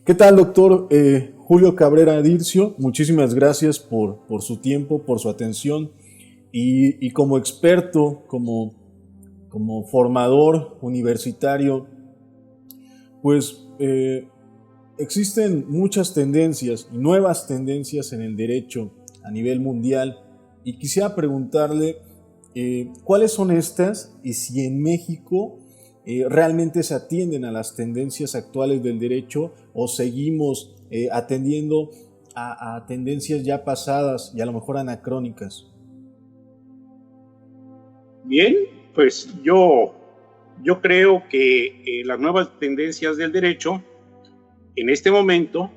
¿Qué tal, doctor Julio Cabrera Dircio? Muchísimas gracias por su tiempo, por su atención y como experto, como formador universitario, pues existen muchas tendencias, nuevas tendencias en el derecho a nivel mundial y quisiera preguntarle cuáles son estas y si en México realmente se atienden a las tendencias actuales del derecho o seguimos atendiendo a tendencias ya pasadas y a lo mejor anacrónicas. Bien, pues yo creo que las nuevas tendencias del derecho en este momento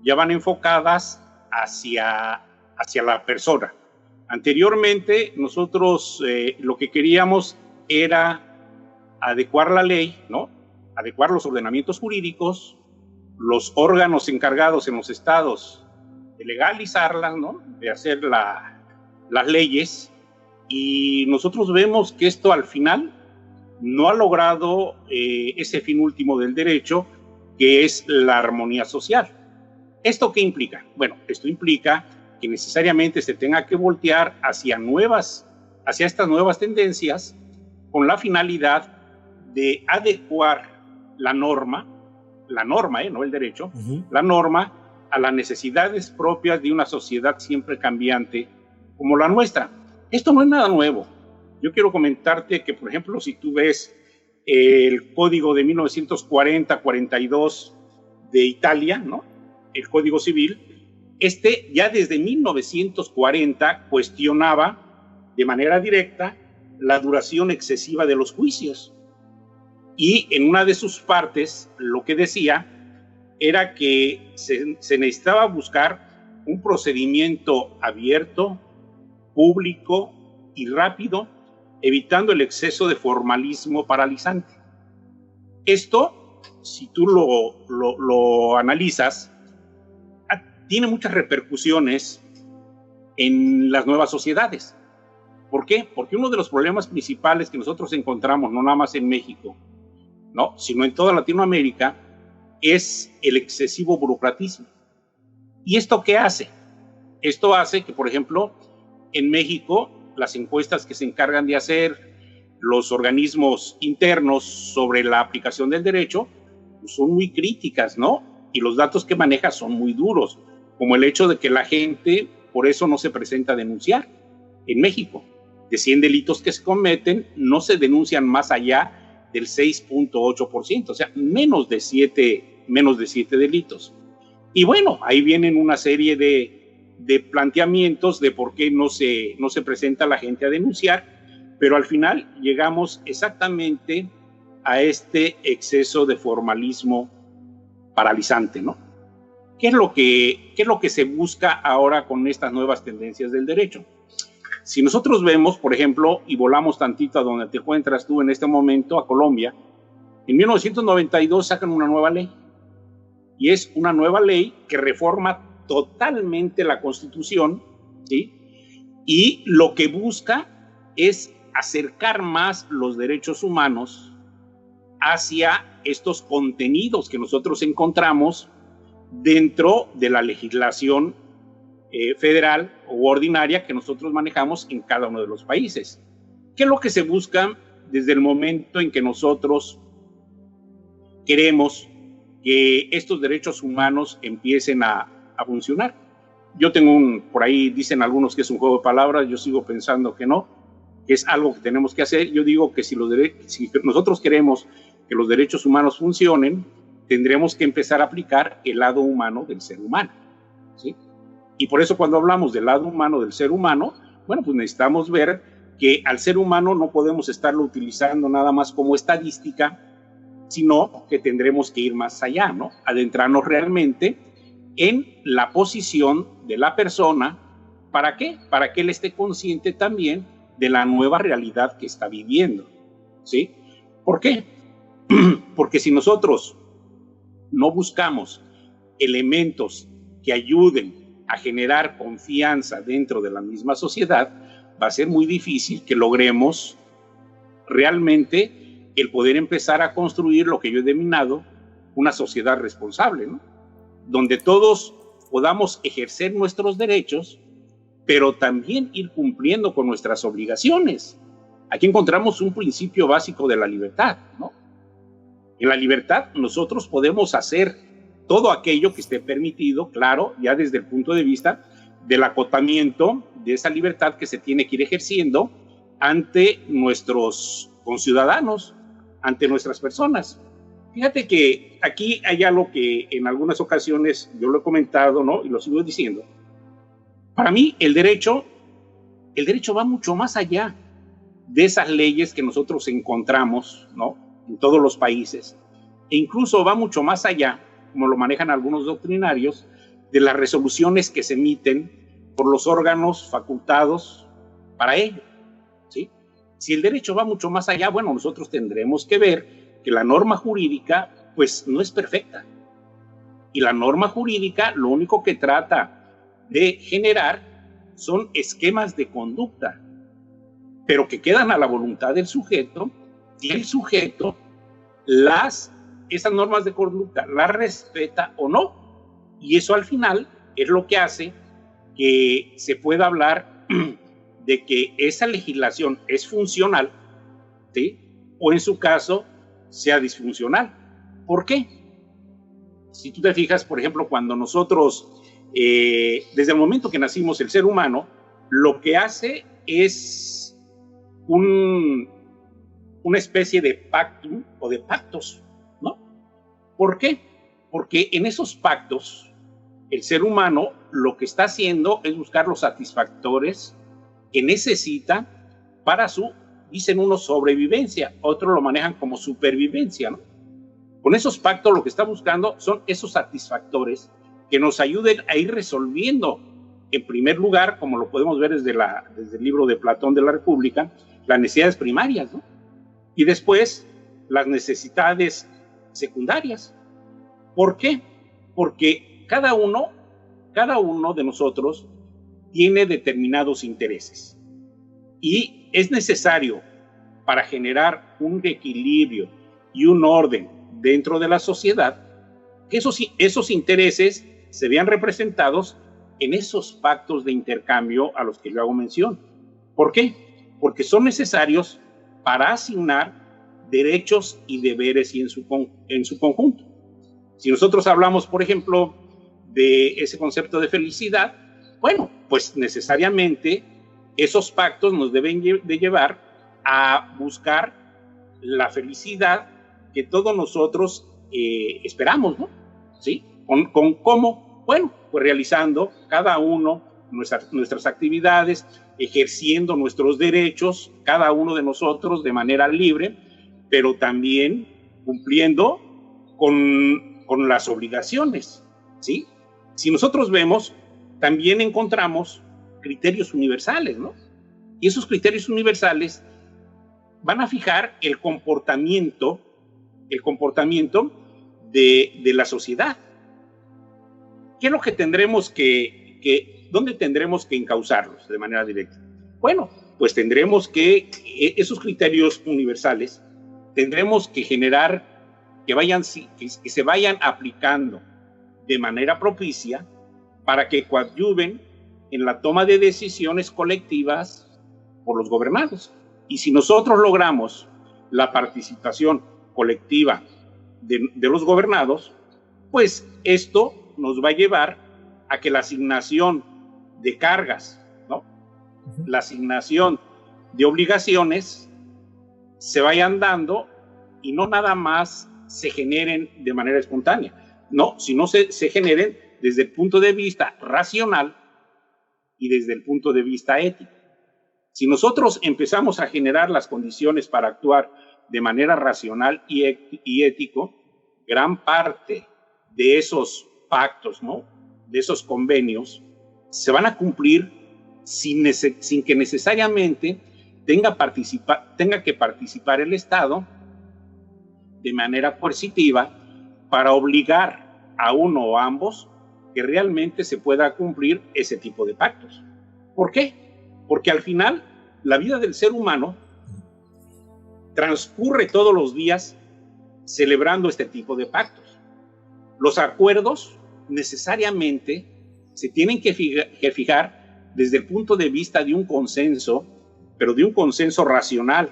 ya van enfocadas hacia la persona. Anteriormente nosotros lo que queríamos era adecuar la ley, ¿no? Adecuar los ordenamientos jurídicos, los órganos encargados en los estados de legalizarlas, ¿no? De hacer las leyes, y nosotros vemos que esto al final no ha logrado ese fin último del derecho, que es la armonía social. ¿Esto qué implica? Bueno, esto implica que necesariamente se tenga que voltear hacia estas nuevas tendencias con la finalidad de adecuar la norma, no el derecho, la norma a las necesidades propias de una sociedad siempre cambiante como la nuestra. Esto no es nada nuevo. Yo quiero comentarte que, por ejemplo, si tú ves el Código de 1940-42 de Italia, ¿no? El Código Civil, ya desde 1940 cuestionaba de manera directa la duración excesiva de los juicios. Y en una de sus partes lo que decía era que se necesitaba buscar un procedimiento abierto, público y rápido, evitando el exceso de formalismo paralizante. Esto, si tú lo analizas, tiene muchas repercusiones en las nuevas sociedades. ¿Por qué? Porque uno de los problemas principales que nosotros encontramos, no nada más en México, ¿no?, sino en toda Latinoamérica, es el excesivo burocratismo. ¿Y esto qué hace? Esto hace que, por ejemplo, en México, las encuestas que se encargan de hacer los organismos internos sobre la aplicación del derecho pues son muy críticas, ¿no? Y los datos que maneja son muy duros, como el hecho de que la gente por eso no se presenta a denunciar. En México, de 100 delitos que se cometen, no se denuncian más allá del 6.8%, o sea, menos de 7 delitos. Y bueno, ahí vienen una serie de planteamientos de por qué no se presenta la gente a denunciar, pero al final llegamos exactamente a este exceso de formalismo paralizante, ¿no? ¿Qué es lo que se busca ahora con estas nuevas tendencias del derecho? Si nosotros vemos, por ejemplo, y volamos tantito a donde te encuentras tú en este momento, a Colombia, en 1992 sacan una nueva ley. Y es una nueva ley que reforma totalmente la Constitución, ¿sí? Y lo que busca es acercar más los derechos humanos hacia estos contenidos que nosotros encontramos dentro de la legislación federal o ordinaria que nosotros manejamos en cada uno de los países. ¿Qué es lo que se busca desde el momento en que nosotros queremos que estos derechos humanos empiecen a funcionar? Yo tengo por ahí dicen algunos que es un juego de palabras, yo sigo pensando que no, que es algo que tenemos que hacer. Yo digo que si nosotros queremos que los derechos humanos funcionen, tendremos que empezar a aplicar el lado humano del ser humano, ¿sí? Y por eso cuando hablamos del lado humano del ser humano, bueno, pues necesitamos ver que al ser humano no podemos estarlo utilizando nada más como estadística, sino que tendremos que ir más allá, ¿no? Adentrarnos realmente en la posición de la persona. ¿Para qué? Para que él esté consciente también de la nueva realidad que está viviendo, ¿sí? ¿Por qué? Porque si nosotros no buscamos elementos que ayuden a generar confianza dentro de la misma sociedad, va a ser muy difícil que logremos realmente el poder empezar a construir lo que yo he denominado una sociedad responsable, ¿no? donde todos podamos ejercer nuestros derechos, pero también ir cumpliendo con nuestras obligaciones. Aquí encontramos un principio básico de la libertad, ¿no? En la libertad nosotros podemos hacer todo aquello que esté permitido, claro, ya desde el punto de vista del acotamiento de esa libertad que se tiene que ir ejerciendo ante nuestros conciudadanos, ante nuestras personas. Fíjate que aquí hay algo que en algunas ocasiones yo lo he comentado, ¿no? Y lo sigo diciendo. Para mí el derecho va mucho más allá de esas leyes que nosotros encontramos, ¿no? En todos los países, e incluso va mucho más allá, como lo manejan algunos doctrinarios, de las resoluciones que se emiten por los órganos facultados para ello, ¿sí? Si el derecho va mucho más allá, bueno, nosotros tendremos que ver que la norma jurídica, pues, no es perfecta. Y la norma jurídica lo único que trata de generar son esquemas de conducta, pero que quedan a la voluntad del sujeto, si el sujeto esas normas de conducta las respeta o no. Y eso al final es lo que hace que se pueda hablar de que esa legislación es funcional, ¿sí? O en su caso sea disfuncional. ¿Por qué? Si tú te fijas, por ejemplo, cuando nosotros, desde el momento que nacimos, el ser humano, lo que hace es una especie de pactum o de pactos, ¿no? ¿Por qué? Porque en esos pactos, el ser humano lo que está haciendo es buscar los satisfactores que necesita para su, dicen unos, sobrevivencia, otros lo manejan como supervivencia, ¿no? Con esos pactos lo que está buscando son esos satisfactores que nos ayuden a ir resolviendo, en primer lugar, como lo podemos ver desde el libro de Platón de la República, las necesidades primarias, ¿no? Y después las necesidades secundarias. ¿Por qué? Porque cada uno de nosotros tiene determinados intereses y es necesario, para generar un equilibrio y un orden dentro de la sociedad, que esos intereses se vean representados en esos pactos de intercambio a los que yo hago mención. ¿Por qué? Porque son necesarios para asignar derechos y deberes y en su conjunto. Si nosotros hablamos, por ejemplo, de ese concepto de felicidad, bueno, pues necesariamente esos pactos nos deben de llevar a buscar la felicidad que todos nosotros esperamos, ¿no? ¿Sí? ¿Con cómo? Bueno, pues realizando cada uno nuestras actividades, ejerciendo nuestros derechos, cada uno de nosotros de manera libre, pero también cumpliendo con las obligaciones, ¿sí? Si nosotros vemos, también encontramos criterios universales, ¿no? Y esos criterios universales van a fijar el comportamiento de la sociedad. ¿Qué es lo que tendremos dónde tendremos que encauzarlos de manera directa? Bueno, pues tendremos que, esos criterios universales, tendremos que generar que se vayan aplicando de manera propicia para que coadyuven en la toma de decisiones colectivas por los gobernados. Y si nosotros logramos la participación colectiva de los gobernados, pues esto nos va a llevar a que la asignación de cargas, ¿no? La asignación de obligaciones se vayan dando y no nada más se generen de manera espontánea, no, sino se generen desde el punto de vista racional y desde el punto de vista ético. Si nosotros empezamos a generar las condiciones para actuar de manera racional y ético, gran parte de esos pactos, ¿no? De esos convenios, se van a cumplir sin que necesariamente tenga que participar el Estado de manera coercitiva para obligar a uno o a ambos que realmente se pueda cumplir ese tipo de pactos. ¿Por qué? Porque al final la vida del ser humano transcurre todos los días celebrando este tipo de pactos. Los acuerdos necesariamente se tienen que fijar desde el punto de vista de un consenso, pero de un consenso racional,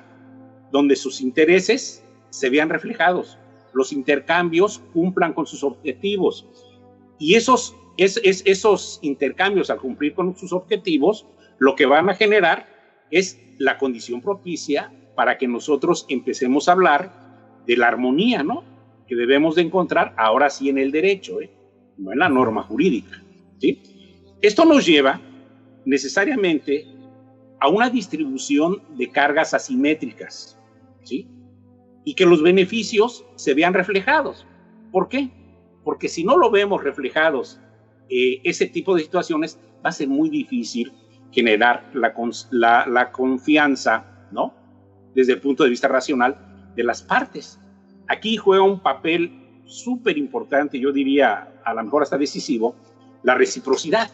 donde sus intereses se vean reflejados, los intercambios cumplan con sus objetivos. Y esos intercambios, al cumplir con sus objetivos, lo que van a generar es la condición propicia para que nosotros empecemos a hablar de la armonía, ¿no?, que debemos de encontrar ahora sí en el derecho, no en la norma jurídica, ¿sí? Esto nos lleva necesariamente a una distribución de cargas asimétricas, ¿sí? Y que los beneficios se vean reflejados. ¿Por qué? Porque si no lo vemos reflejados, ese tipo de situaciones, va a ser muy difícil generar la confianza, ¿no?, desde el punto de vista racional de las partes. Aquí juega un papel súper importante, yo diría a lo mejor hasta decisivo, la reciprocidad,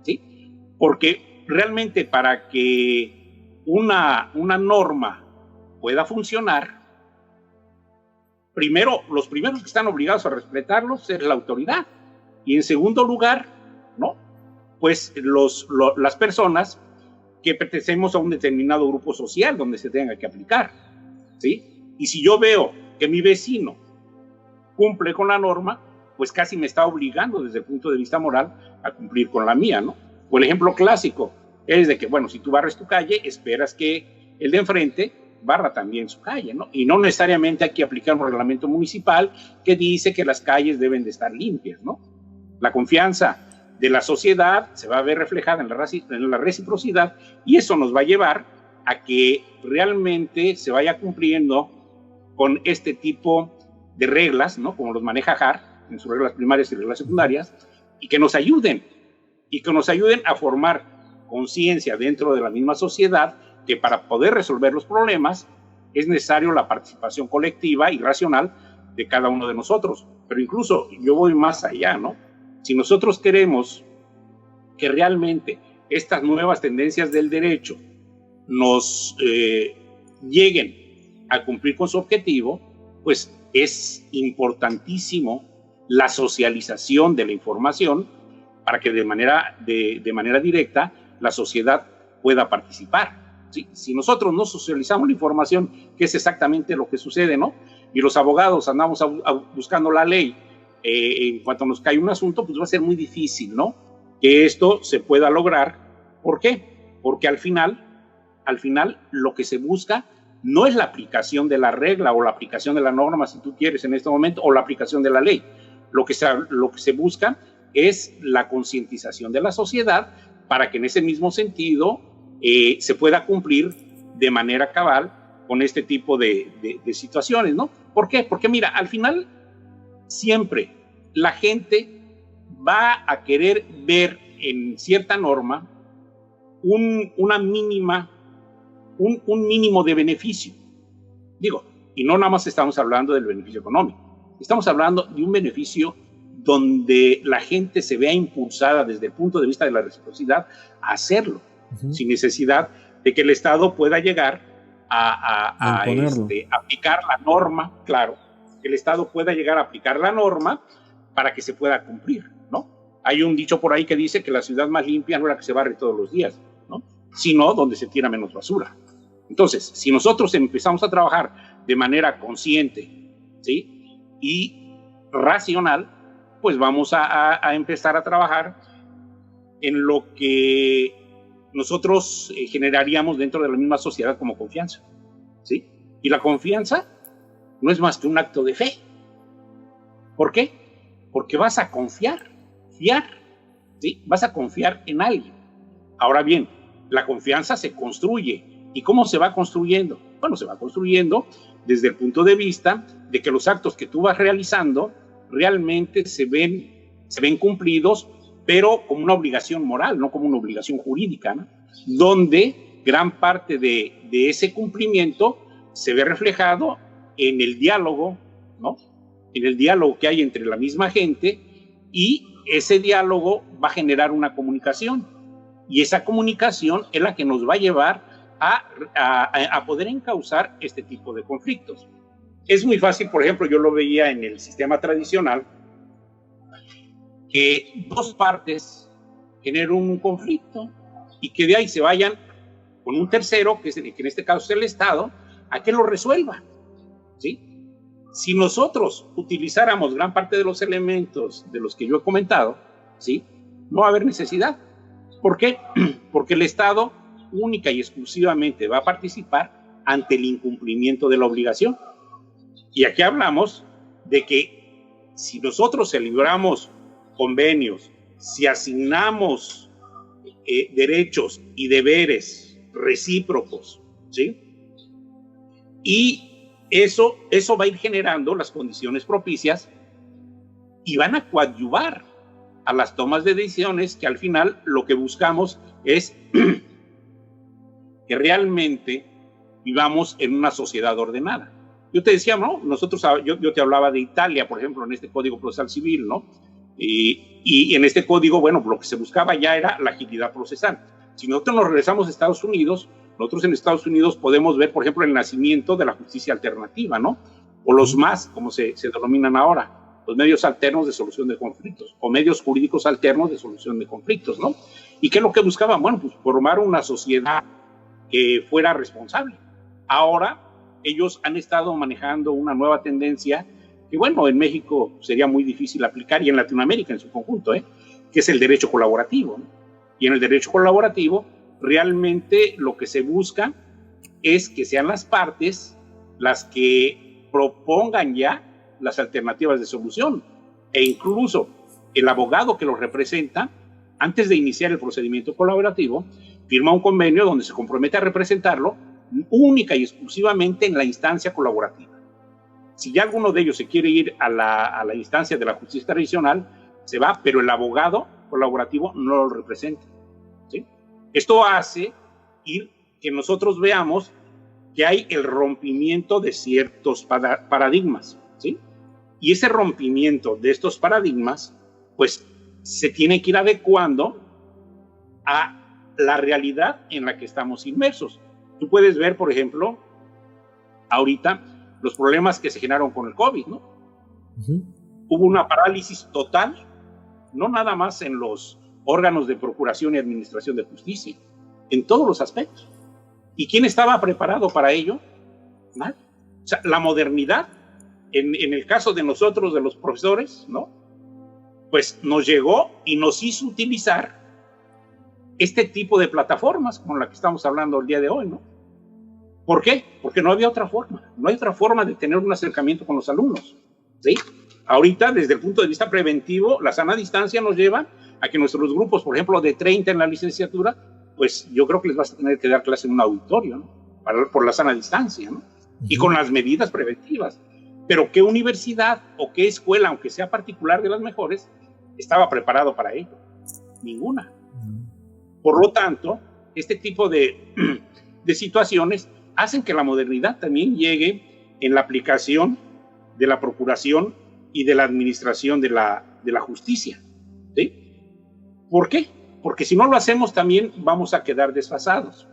¿sí? Porque realmente para que una norma pueda funcionar, primero, los primeros que están obligados a respetarlos es la autoridad, y en segundo lugar, ¿no?, pues las personas que pertenecemos a un determinado grupo social donde se tenga que aplicar, ¿sí? Y si yo veo que mi vecino cumple con la norma, pues casi me está obligando desde el punto de vista moral a cumplir con la mía, ¿no? O el ejemplo clásico es de que, bueno, si tú barres tu calle, esperas que el de enfrente barra también su calle, ¿no? Y no necesariamente hay que aplicar un reglamento municipal que dice que las calles deben de estar limpias, ¿no? La confianza de la sociedad se va a ver reflejada en la reciprocidad, y eso nos va a llevar a que realmente se vaya cumpliendo con este tipo de reglas, ¿no?, como los maneja Hart en sus reglas primarias y reglas secundarias, y que nos ayuden a formar conciencia dentro de la misma sociedad que para poder resolver los problemas es necesario la participación colectiva y racional de cada uno de nosotros. Pero incluso yo voy más allá, ¿no? Si nosotros queremos que realmente estas nuevas tendencias del derecho nos lleguen a cumplir con su objetivo, pues es importantísimo la socialización de la información para que de manera directa la sociedad pueda participar, ¿sí? Si nosotros no socializamos la información, que es exactamente lo que sucede, ¿no? Y los abogados andamos buscando la ley, en cuanto nos cae un asunto, pues va a ser muy difícil, ¿no?, que esto se pueda lograr. ¿Por qué? Porque al final lo que se busca no es la aplicación de la regla o la aplicación de la norma, si tú quieres, en este momento, o la aplicación de la ley. Lo que se busca es la concientización de la sociedad para que en ese mismo sentido se pueda cumplir de manera cabal con este tipo de situaciones, ¿no? ¿Por qué? Porque mira, al final siempre la gente va a querer ver en cierta norma un mínimo de beneficio. Digo, y no nada más estamos hablando del beneficio económico, estamos hablando de un beneficio donde la gente se vea impulsada desde el punto de vista de la reciprocidad a hacerlo, sin necesidad de que el Estado pueda llegar a aplicar la norma, claro, que el Estado pueda llegar a aplicar la norma para que se pueda cumplir, ¿no? Hay un dicho por ahí que dice que la ciudad más limpia no es la que se barre todos los días, ¿no?, sino donde se tira menos basura. Entonces, si nosotros empezamos a trabajar de manera consciente, ¿sí?, y racional, pues vamos a empezar a trabajar en lo que nosotros generaríamos dentro de la misma sociedad como confianza, ¿sí? Y la confianza no es más que un acto de fe. ¿Por qué? Porque vas a fiar, ¿sí? Vas a confiar en alguien. Ahora bien, la confianza se construye. ¿Y cómo se va construyendo? Bueno, se va construyendo desde el punto de vista de que los actos que tú vas realizando realmente se ven cumplidos, pero como una obligación moral, no como una obligación jurídica, ¿no?, donde gran parte de ese cumplimiento se ve reflejado en el diálogo, ¿no?, en el diálogo que hay entre la misma gente, y ese diálogo va a generar una comunicación, y esa comunicación es la que nos va a llevar a poder encauzar este tipo de conflictos. Es muy fácil, por ejemplo, yo lo veía en el sistema tradicional, que dos partes generen un conflicto y que de ahí se vayan con un tercero, que en este caso es el Estado, a que lo resuelva, ¿sí? Si nosotros utilizáramos gran parte de los elementos de los que yo he comentado, ¿sí?, no va a haber necesidad. ¿Por qué? Porque el Estado única y exclusivamente va a participar ante el incumplimiento de la obligación. Y aquí hablamos de que si nosotros celebramos convenios, si asignamos derechos y deberes recíprocos, ¿sí?, y eso va a ir generando las condiciones propicias y van a coadyuvar a las tomas de decisiones, que al final lo que buscamos es que realmente vivamos en una sociedad ordenada. Yo te decía, ¿no? Yo te hablaba de Italia, por ejemplo, en este Código Procesal Civil, ¿no? Y en este código, bueno, lo que se buscaba ya era la agilidad procesal. Si nosotros nos regresamos a Estados Unidos, nosotros en Estados Unidos podemos ver, por ejemplo, el nacimiento de la justicia alternativa, ¿no? O los MAS, como se denominan ahora, los medios alternos de solución de conflictos, o medios jurídicos alternos de solución de conflictos, ¿no? ¿Y qué es lo que buscaban? Bueno, pues formar una sociedad que fuera responsable. Ahora ellos han estado manejando una nueva tendencia que, bueno, en México sería muy difícil aplicar, y en Latinoamérica en su conjunto, que es el derecho colaborativo, ¿no? Y en el derecho colaborativo, realmente lo que se busca es que sean las partes las que propongan ya las alternativas de solución, e incluso el abogado que los representa, antes de iniciar el procedimiento colaborativo, firma un convenio donde se compromete a representarlo única y exclusivamente en la instancia colaborativa. Si ya alguno de ellos se quiere ir a la instancia de la justicia tradicional, se va, pero el abogado colaborativo no lo representa, ¿sí? Esto hace que nosotros veamos que hay el rompimiento de ciertos paradigmas, ¿sí? Y ese rompimiento de estos paradigmas, pues, se tiene que ir adecuando a la realidad en la que estamos inmersos. Tú puedes ver, por ejemplo, ahorita los problemas que se generaron con el COVID, ¿no? Hubo una parálisis total, no nada más en los órganos de procuración y administración de justicia, en todos los aspectos. ¿Y quién estaba preparado para ello? Nadie. O sea, la modernidad, en el caso de nosotros, de los profesores, ¿no?, pues nos llegó y nos hizo utilizar este tipo de plataformas como la que estamos hablando el día de hoy, ¿no? ¿Por qué? Porque no había otra forma. No hay otra forma de tener un acercamiento con los alumnos, ¿sí? Ahorita, desde el punto de vista preventivo, la sana distancia nos lleva a que nuestros grupos, por ejemplo, de 30 en la licenciatura, pues yo creo que les vas a tener que dar clase en un auditorio, ¿no?, por la sana distancia, ¿no? Y con las medidas preventivas. Pero ¿qué universidad o qué escuela, aunque sea particular de las mejores, estaba preparado para ello? Ninguna. Por lo tanto, este tipo de situaciones hacen que la modernidad también llegue en la aplicación de la procuración y de la administración de la justicia, ¿sí? ¿Por qué? Porque si no lo hacemos también vamos a quedar desfasados.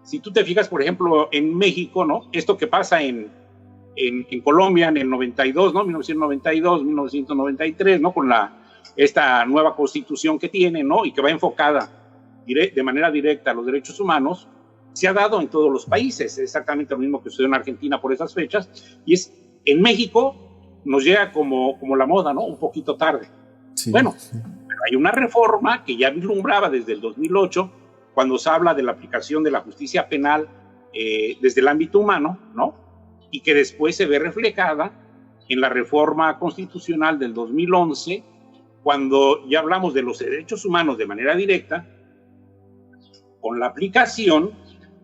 Si tú te fijas, por ejemplo, en México, ¿no?, esto que pasa en Colombia en el 92, ¿no?, 1992, 1993, ¿no?, con esta nueva constitución que tiene, ¿no?, y que va enfocada de manera directa a los derechos humanos, se ha dado en todos los países, exactamente lo mismo que sucedió en Argentina por esas fechas, y en México nos llega como la moda, ¿no?, un poquito tarde. Sí, bueno, sí. Pero hay una reforma que ya vislumbraba desde el 2008, cuando se habla de la aplicación de la justicia penal desde el ámbito humano, ¿no?, y que después se ve reflejada en la reforma constitucional del 2011, cuando ya hablamos de los derechos humanos de manera directa, con la aplicación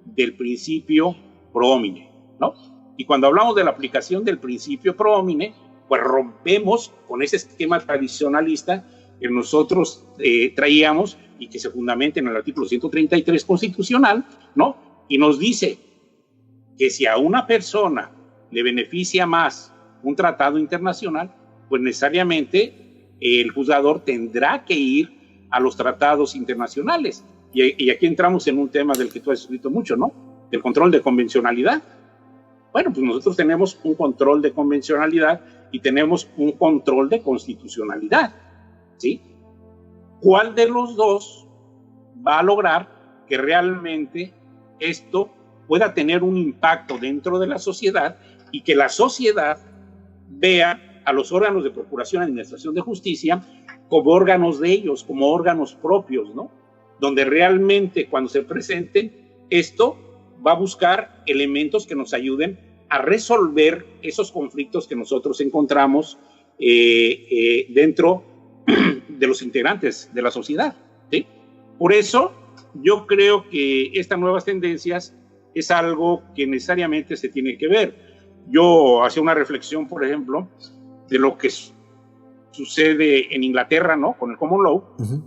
del principio pro homine, ¿no? Y cuando hablamos de la aplicación del principio pro homine, pues rompemos con ese esquema tradicionalista que nosotros traíamos y que se fundamenta en el artículo 133 constitucional, ¿no? Y nos dice que si a una persona le beneficia más un tratado internacional, pues necesariamente el juzgador tendrá que ir a los tratados internacionales. Y aquí entramos en un tema del que tú has escrito mucho, ¿no?, del control de convencionalidad. Bueno, pues nosotros tenemos un control de convencionalidad y tenemos un control de constitucionalidad, ¿sí? ¿Cuál de los dos va a lograr que realmente esto pueda tener un impacto dentro de la sociedad y que la sociedad vea a los órganos de procuración y administración de justicia como órganos de ellos, como órganos propios, ¿no? Donde realmente cuando se presente esto va a buscar elementos que nos ayuden a resolver esos conflictos que nosotros encontramos dentro de los integrantes de la sociedad, ¿sí? Por eso yo creo que estas nuevas tendencias es algo que necesariamente se tiene que ver. Yo hacía una reflexión, por ejemplo, de lo que sucede en Inglaterra, ¿no? Con el Common Law. Uh-huh.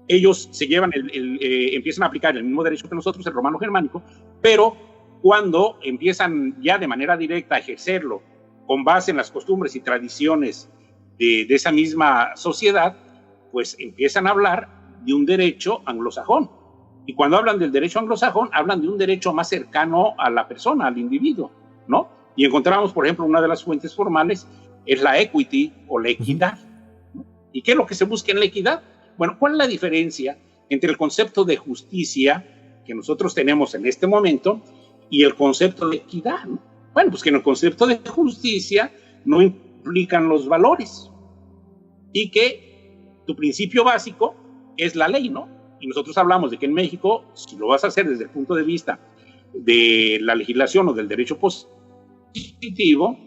Ellos se llevan empiezan a aplicar el mismo derecho que nosotros, el romano germánico, pero cuando empiezan ya de manera directa a ejercerlo con base en las costumbres y tradiciones de esa misma sociedad, pues empiezan a hablar de un derecho anglosajón. Y cuando hablan del derecho anglosajón, hablan de un derecho más cercano a la persona, al individuo, ¿no? Y encontramos, por ejemplo, una de las fuentes formales es la equity o la equidad, ¿no? ¿Y qué es lo que se busca en la equidad? Bueno, ¿cuál es la diferencia entre el concepto de justicia que nosotros tenemos en este momento y el concepto de equidad, ¿no? Bueno, pues que en el concepto de justicia no implican los valores y que tu principio básico es la ley, ¿no? Y nosotros hablamos de que en México, si lo vas a hacer desde el punto de vista de la legislación o del derecho positivo,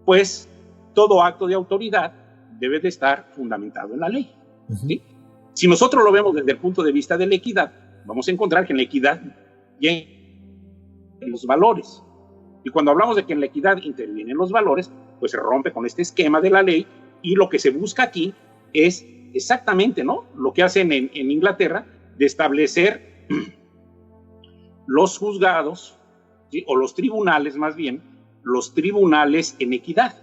pues todo acto de autoridad debe de estar fundamentado en la ley. ¿Sí? Si nosotros lo vemos desde el punto de vista de la equidad, vamos a encontrar que en la equidad vienen los valores. Y cuando hablamos de que en la equidad intervienen los valores, pues se rompe con este esquema de la ley y lo que se busca aquí es exactamente, ¿no?, lo que hacen en Inglaterra de establecer los juzgados, ¿sí?, o los tribunales más bien, los tribunales en equidad.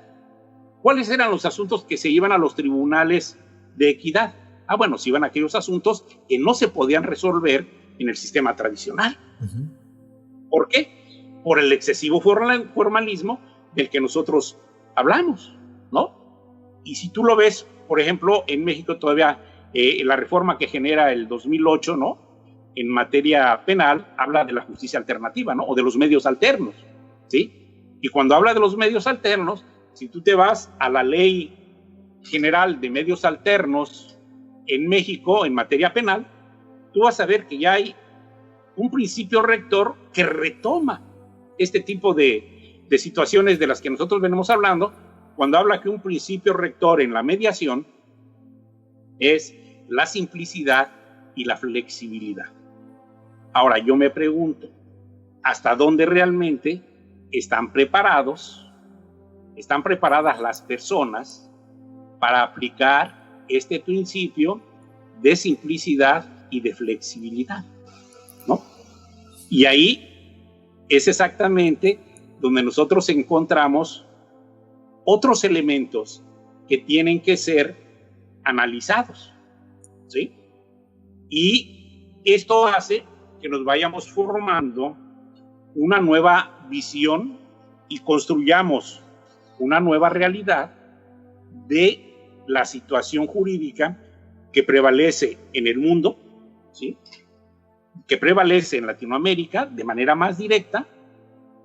¿Cuáles eran los asuntos que se iban a los tribunales de equidad? Ah, bueno, se iban a aquellos asuntos que no se podían resolver en el sistema tradicional. Uh-huh. ¿Por qué? Por el excesivo formalismo del que nosotros hablamos, ¿no? Y si tú lo ves, por ejemplo, en México todavía la reforma que genera el 2008, ¿no?, en materia penal, habla de la justicia alternativa, ¿no?, o de los medios alternos, ¿sí? Y cuando habla de los medios alternos, si tú te vas a la ley general de medios alternos en México, en materia penal, tú vas a ver que ya hay un principio rector que retoma este tipo de situaciones de las que nosotros venimos hablando, cuando habla que un principio rector en la mediación es la simplicidad y la flexibilidad. Ahora, yo me pregunto, ¿hasta dónde realmente están preparadas las personas para aplicar este principio de simplicidad y de flexibilidad, ¿no? Y ahí es exactamente donde nosotros encontramos otros elementos que tienen que ser analizados, ¿sí? Y esto hace que nos vayamos formando una nueva visión y construyamos una nueva realidad de la situación jurídica que prevalece en el mundo, ¿sí?, que prevalece en Latinoamérica de manera más directa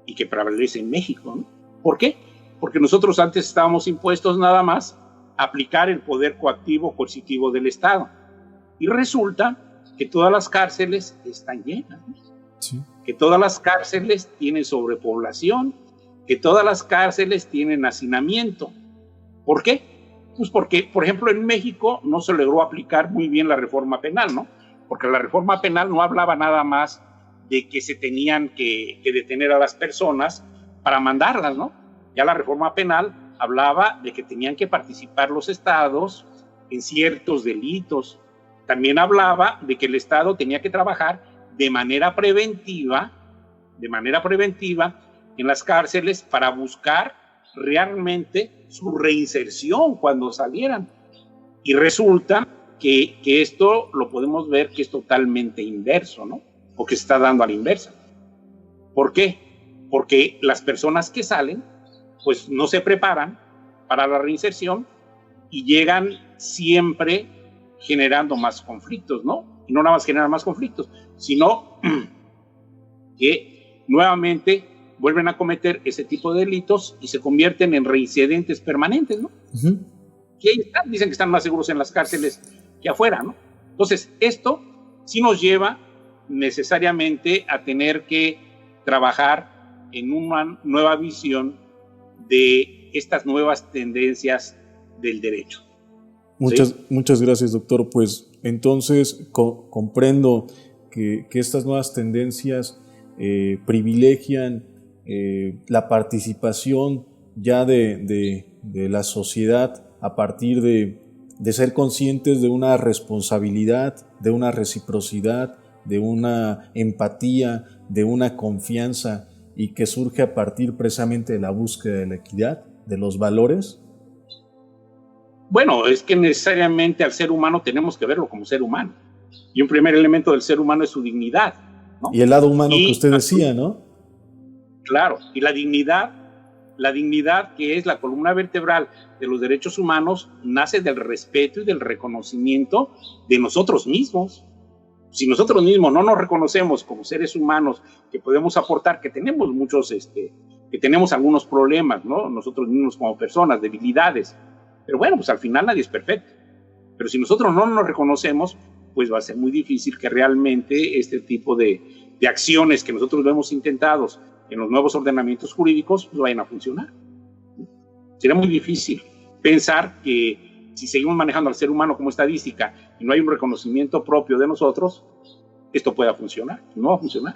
y que prevalece en México, ¿no? ¿Por qué? Porque nosotros antes estábamos impuestos nada más a aplicar el poder coactivo del Estado. Y resulta que todas las cárceles están llenas, ¿no? Sí. Que todas las cárceles tienen sobrepoblación, que todas las cárceles tienen hacinamiento. ¿Por qué? Pues porque, por ejemplo, en México no se logró aplicar muy bien la reforma penal, ¿no? Porque la reforma penal no hablaba nada más de que se tenían que detener a las personas para mandarlas, ¿no? Ya la reforma penal hablaba de que tenían que participar los estados en ciertos delitos. También hablaba de que el Estado tenía que trabajar de manera preventiva en las cárceles para buscar realmente su reinserción cuando salieran. Y resulta que esto lo podemos ver que es totalmente inverso, ¿no? O que se está dando a la inversa. ¿Por qué? Porque las personas que salen pues no se preparan para la reinserción y llegan siempre generando más conflictos, ¿no? Y no nada más generan más conflictos, sino que nuevamente vuelven a cometer ese tipo de delitos y se convierten en reincidentes permanentes, ¿no? Y ahí están, dicen que están más seguros en las cárceles que afuera, ¿no? Entonces, esto sí nos lleva necesariamente a tener que trabajar en una nueva visión de estas nuevas tendencias del derecho. Muchas gracias, doctor. Pues entonces comprendo que estas nuevas tendencias privilegian la participación ya de la sociedad a partir de ser conscientes de una responsabilidad, de una reciprocidad, de una empatía, de una confianza, y que surge a partir precisamente de la búsqueda de la equidad, de los valores. Bueno, es que necesariamente al ser humano tenemos que verlo como ser humano. Y un primer elemento del ser humano es su dignidad, ¿no? Y el lado humano que usted decía, ¿no? Claro, y la dignidad que es la columna vertebral de los derechos humanos, nace del respeto y del reconocimiento de nosotros mismos. Si nosotros mismos no nos reconocemos como seres humanos que podemos aportar, que tenemos muchos, que tenemos algunos problemas, ¿no? Nosotros mismos como personas, debilidades. Pero bueno, pues al final nadie es perfecto. Pero si nosotros no nos reconocemos, pues va a ser muy difícil que realmente este tipo de acciones que nosotros vemos intentados en los nuevos ordenamientos jurídicos pues vayan a funcionar. Sería muy difícil pensar que si seguimos manejando al ser humano como estadística y no hay un reconocimiento propio de nosotros, esto pueda funcionar. No va a funcionar.